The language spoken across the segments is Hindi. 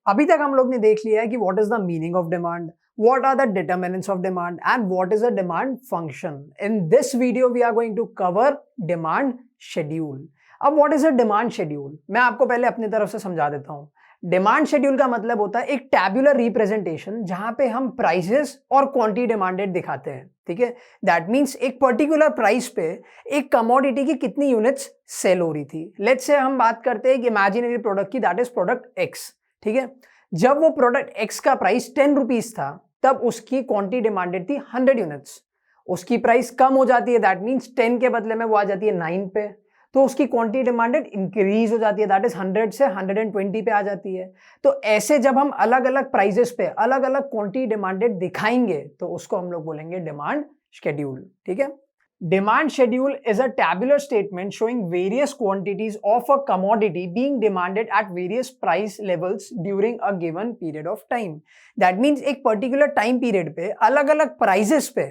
अभी तक हम लोग ने देख लिया है कि what is the meaning of demand, what are the determinants of demand and what is a demand function. In this video we are going to cover demand schedule. अब what is a demand schedule? मैं आपको पहले अपनी तरफ से समझा देता हूं. डिमांड शेड्यूल का मतलब होता है एक टैब्यूलर रिप्रेजेंटेशन जहां पे हम प्राइसेस और क्वांटिटी डिमांडेड दिखाते हैं. ठीक है, दैट मींस एक पर्टिकुलर प्राइस पे एक कमोडिटी की कितनी यूनिट्स सेल हो रही थी. लेट्स से हम बात करते हैं एक इमेजिनरी प्रोडक्ट की, दैट इज प्रोडक्ट एक्स. ठीक है, जब वो प्रोडक्ट एक्स का प्राइस 10 रुपीज था तब उसकी क्वांटिटी डिमांडेड थी 100 यूनिट्स. उसकी प्राइस कम हो जाती है, दैट मींस 10 के बदले में वो आ जाती है 9 पे, तो उसकी क्वांटिटी डिमांडेड इंक्रीज हो जाती है, दैट इज 100 से 120 पे आ जाती है. तो ऐसे जब हम अलग अलग प्राइजेस पे अलग अलग क्वांटिटी डिमांडेड दिखाएंगे तो उसको हम लोग बोलेंगे डिमांड शेड्यूल. ठीक है, demand schedule is a tabular statement showing various quantities of a commodity being demanded at various price levels during a given period of time. That means एक particular time period पे अलग अलग prices पे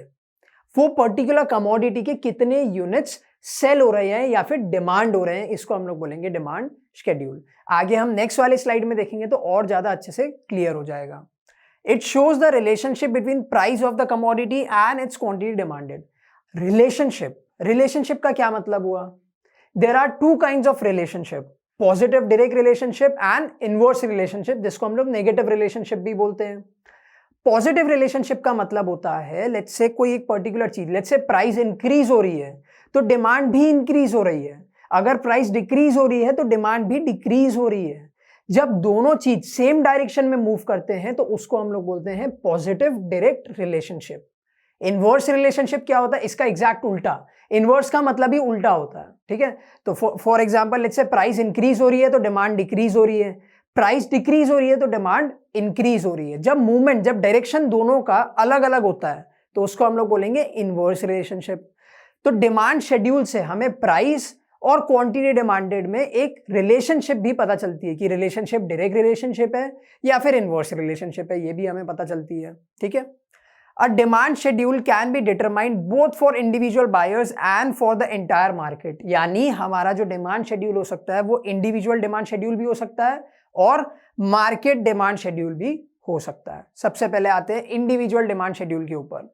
वो particular commodity के कितने units sell हो रहे हैं या फिर demand हो रहे हैं, इसको हम लोग बोलेंगे demand schedule. आगे हम next वाले slide में देखेंगे तो और ज़्यादा अच्छे से clear हो जाएगा. It shows the relationship between price of the commodity and its quantity demanded. Relationship का क्या मतलब हुआ? There are two kinds of relationship, positive direct relationship and inverse relationship, जिसको हम लोग नेगेटिव रिलेशनशिप भी बोलते हैं. पॉजिटिव रिलेशनशिप का मतलब होता है, लेट्स से कोई एक पर्टिकुलर चीज, लेट्स से प्राइस इंक्रीज हो रही है तो डिमांड भी इंक्रीज हो रही है. अगर प्राइस डिक्रीज हो रही है तो डिमांड भी डिक्रीज हो रही है. जब दोनों चीज सेम डायरेक्शन में मूव करते हैं तो उसको हम लोग बोलते हैं positive direct relationship. Inverse relationship क्या होता है? इसका एग्जैक्ट उल्टा. इनवर्स का मतलब ही उल्टा होता है. ठीक है, तो for example let's say price increase हो रही है तो डिमांड डिक्रीज हो रही है, प्राइस डिक्रीज हो रही है तो डिमांड इंक्रीज हो रही है. जब मूवमेंट, जब डायरेक्शन दोनों का अलग अलग होता है तो उसको हम लोग बोलेंगे इनवर्स रिलेशनशिप. तो डिमांड शेड्यूल से हमें प्राइस और क्वांटिटी डिमांडेड में एक रिलेशनशिप भी पता चलती है कि रिलेशनशिप डायरेक्ट रिलेशनशिप है या फिर इनवर्स रिलेशनशिप है, ये भी हमें पता चलती है. ठीक है, a demand schedule can be determined both for individual buyers and for the entire market. यानी हमारा जो डिमांड शेड्यूल हो सकता है वो इंडिविजुअल डिमांड शेड्यूल भी हो सकता है और मार्केट डिमांड शेड्यूल भी हो सकता है. सबसे पहले आते हैं इंडिविजुअल डिमांड शेड्यूल के ऊपर.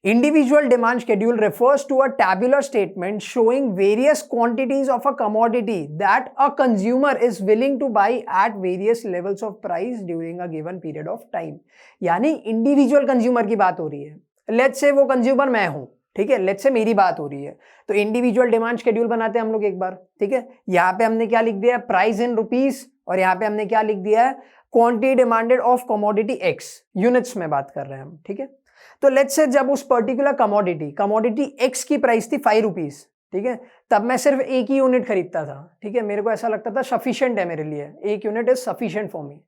Individual demand schedule refers to a tabular statement showing various quantities of a commodity that a consumer is willing to buy at various levels of price during a given period of time. यानी इंडिविजुअल कंज्यूमर की बात हो रही है. लेट्स से वो कंज्यूमर मैं हूं, ठीक है, लेट्स से मेरी बात हो रही है, तो इंडिविजुअल डिमांड शेड्यूल बनाते हैं हम लोग एक बार. ठीक है, यहाँ पे हमने क्या लिख दिया है? प्राइस इन रुपीज, और यहाँ पे हमने क्या लिख दिया है? Quantity demanded of commodity x. Units में बात कर रहे हैं हम. ठीक है, तो लेट्स से जब उस पर्टिकुलर कमोडिटी एक्स की प्राइस थी 5 रुपीज, ठीक है, तब मैं सिर्फ एक ही यूनिट खरीदता था. ठीक है, मेरे को ऐसा लगता था सफिशिएंट है मेरे लिए, एक unit is sufficient for me.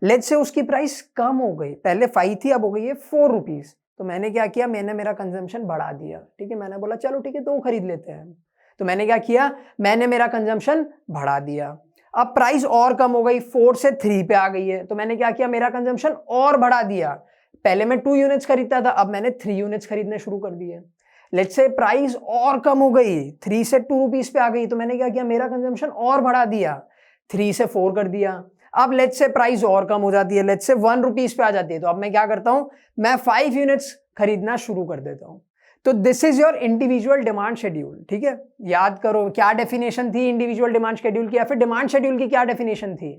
Let's say उसकी प्राइस कम हो गई, पहले 5 थी अब हो गई है 4 रुपीज. तो मैंने क्या किया? मैंने मेरा कंजम्पशन बढ़ा दिया. ठीक है, मैंने बोला चलो ठीक है 2 खरीद लेते हैं. तो मैंने क्या किया? मैंने मेरा कंजम्पशन बढ़ा दिया. अब प्राइस और कम हो गई, 4 से 3 पे आ गई है, तो मैंने क्या किया? मेरा कंजम्पशन और बढ़ा दिया. पहले मैं 2 यूनिट्स खरीदता था, अब मैंने 3 यूनिट्स खरीदने शुरू कर दिए. लेट्स से प्राइस और कम हो गई, 3 से 2 रुपीज पे आ गई, तो मैंने क्या किया? मेरा कंजम्पशन और बढ़ा दिया, 3 से 4 कर दिया. अब लेट्स से प्राइस और कम हो जाती है, लेट्स से 1 रुपीज पे आ जाती है, तो अब मैं क्या करता हूं? मैं 5 यूनिट्स खरीदना शुरू कर देता हूं. तो this is your individual demand schedule. ठीक है, याद करो क्या डेफिनेशन थी इंडिविजुअल डिमांड शेड्यूल की, या फिर डिमांड शेड्यूल की क्या डेफिनेशन थी?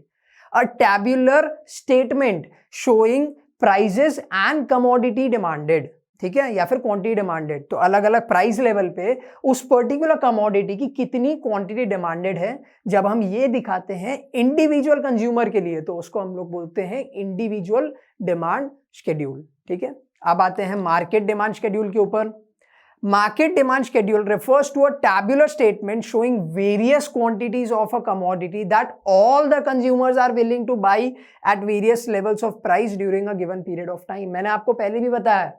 A tabular statement showing prices and commodity demanded. ठीक है, या फिर क्वांटिटी डिमांडेड. तो अलग अलग प्राइस लेवल पे उस पर्टिकुलर कमोडिटी की कितनी क्वांटिटी डिमांडेड है, जब हम ये दिखाते हैं इंडिविजुअल कंज्यूमर के लिए तो उसको हम लोग बोलते हैं इंडिविजुअल डिमांड शेड्यूल. ठीक है, अब आते हैं मार्केट डिमांड शेड्यूल के ऊपर. Market demand schedule refers to a tabular statement showing various quantities of a commodity that all the consumers are willing to buy at various levels of price during a given period of time. मैंने आपको पहले भी बताया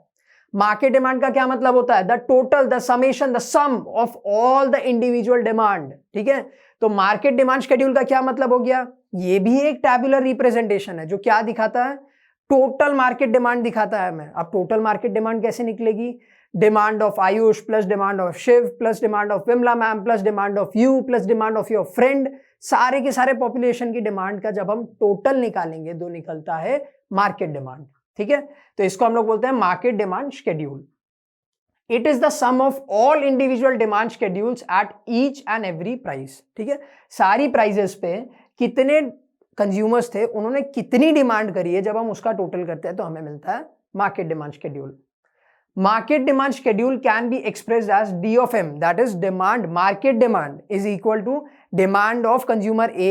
मार्केट डिमांड का क्या मतलब होता है? The total, the summation, the sum of all the individual demand. ठीक है, तो मार्केट डिमांड शेड्यूल का क्या मतलब हो गया? ये भी एक टैबुलर रिप्रेजेंटेशन है जो क्या दिखाता है? टोटल मार्केट डिमांड दिखाता है हमें. अब टोटल मार्केट डिमांड कैसे निकलेगी? Demand of Ayush plus demand of Shiv plus demand of Vimla ma'am plus demand of you plus demand of your friend, सारे के सारे पॉपुलेशन की डिमांड का जब हम टोटल निकालेंगे तो निकलता है मार्केट डिमांड। ठीक है, तो इसको हम लोग बोलते हैं market demand schedule. It is the sum of all individual demand schedules at each and every price. ठीक है, सारी प्राइजेस पे कितने कंज्यूमर्स थे, उन्होंने कितनी डिमांड करी है, जब हम उसका टोटल करते हैं तो हमें मिलता है market demand schedule. Market demand schedule can be expressed as D of M, that is demand, market demand is equal to demand of consumer A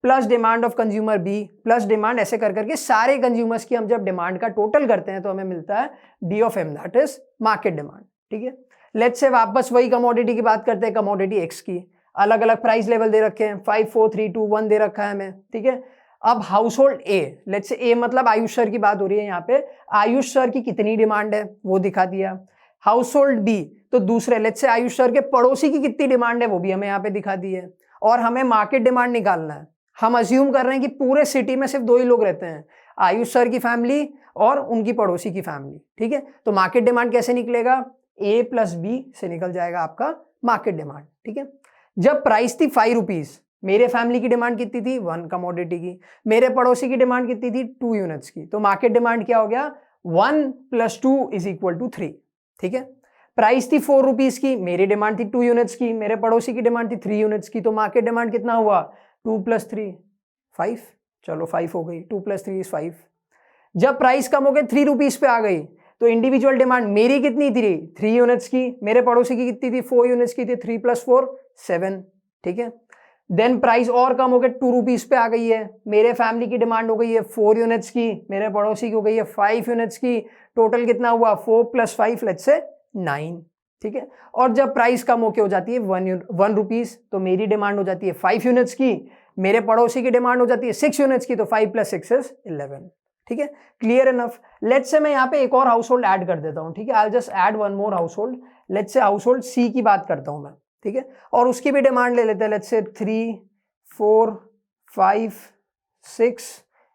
plus demand of consumer B plus demand, ऐसे कर करके सारे consumers की हम जब demand का total करते हैं तो हमें मिलता है D of M, that is market demand। ठीक है, let's say वापस वही commodity की बात करते हैं, commodity X की, अलग अलग प्राइस लेवल दे रखे हैं, 5 4 3 2 1 दे रखा है हमें। ठीक है, अब house hold a, let's say ए मतलब आयुष सर की बात हो रही है यहाँ पे, आयुष सर की कितनी डिमांड है वो दिखा दिया। हाउस होल्ड बी तो दूसरे, लेट्स से आयुष सर के पड़ोसी की कितनी डिमांड है वो भी हमें यहाँ पे दिखा दी है। और हमें मार्केट डिमांड निकालना है। हम अज्यूम कर रहे हैं कि पूरे सिटी में सिर्फ 2 ही लोग रहते हैं, आयुष सर की फैमिली और उनकी पड़ोसी की फैमिली। ठीक है, तो मार्केट डिमांड कैसे निकलेगा, ए प्लस बी से निकल जाएगा आपका मार्केट डिमांड। ठीक है, जब प्राइस थी 5 रुपीज, मेरे फैमिली की डिमांड कितनी थी, 1 कमोडिटी की, मेरे पड़ोसी की डिमांड कितनी थी, 2 यूनिट्स की, तो मार्केट डिमांड क्या हो गया, 1 + 2 = 3। ठीक है, प्राइस थी 4 रुपीज की, मेरी डिमांड थी 2 यूनिट्स की, मेरे पड़ोसी की डिमांड थी 3 यूनिट्स की, तो मार्केट डिमांड कितना हुआ, 2 + 3 5, चलो 5 हो गई, 2 + 3 = 5। जब प्राइस कम हो गई 3 रुपीज पे आ गई, तो इंडिविजुअल डिमांड मेरी कितनी थी, 3 यूनिट्स की, मेरे पड़ोसी की कितनी थी, 4 यूनिट्स की थी, 3 + 4 7। ठीक है, देन प्राइस और कम हो गया, 2 रुपीज पे आ गई है, मेरे फैमिली की डिमांड हो गई है 4 यूनिट्स की, मेरे पड़ोसी की हो गई है 5 यूनिट्स की, टोटल कितना हुआ, 4 + 5 लेट्स से 9। ठीक है, और जब प्राइस कम होके हो जाती है 1 रुपीज, तो मेरी डिमांड हो जाती है 5 यूनिट्स की, मेरे पड़ोसी की डिमांड हो जाती है 6 यूनिट्स की, तो 5 + 6 = 11। ठीक है, क्लियर इनफ। लेट्स से मैं यहाँ पे एक और हाउस होल्ड ऐड कर देता हूँ। ठीक है, I just add 1 more household. Let's say household C की बात करता हूँ मैं। ठीक है, और उसकी भी डिमांड ले लेते हैं, लेट्स से 3 4 5 6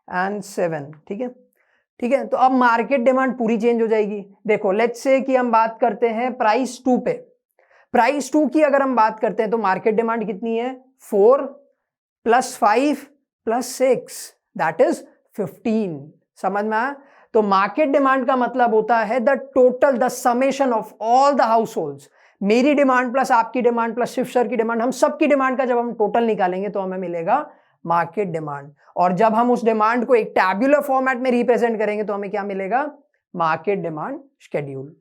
एंड 7। ठीक है, ठीक है, तो अब मार्केट डिमांड पूरी चेंज हो जाएगी। देखो लेट्स से कि हम बात करते हैं प्राइस 2 पे, प्राइस 2 की अगर हम बात करते हैं तो मार्केट डिमांड कितनी है, 4 + 5 + 6 दैट इज 15। समझ में आया? तो मार्केट डिमांड का मतलब होता है the total, the summation of all the house holds, मेरी डिमांड प्लस आपकी डिमांड प्लस शिव सर की डिमांड, हम सबकी डिमांड का जब हम टोटल निकालेंगे तो हमें मिलेगा मार्केट डिमांड। और जब हम उस डिमांड को एक टैब्यूलर फॉर्मेट में रिप्रेजेंट करेंगे तो हमें क्या मिलेगा, मार्केट डिमांड शेड्यूल।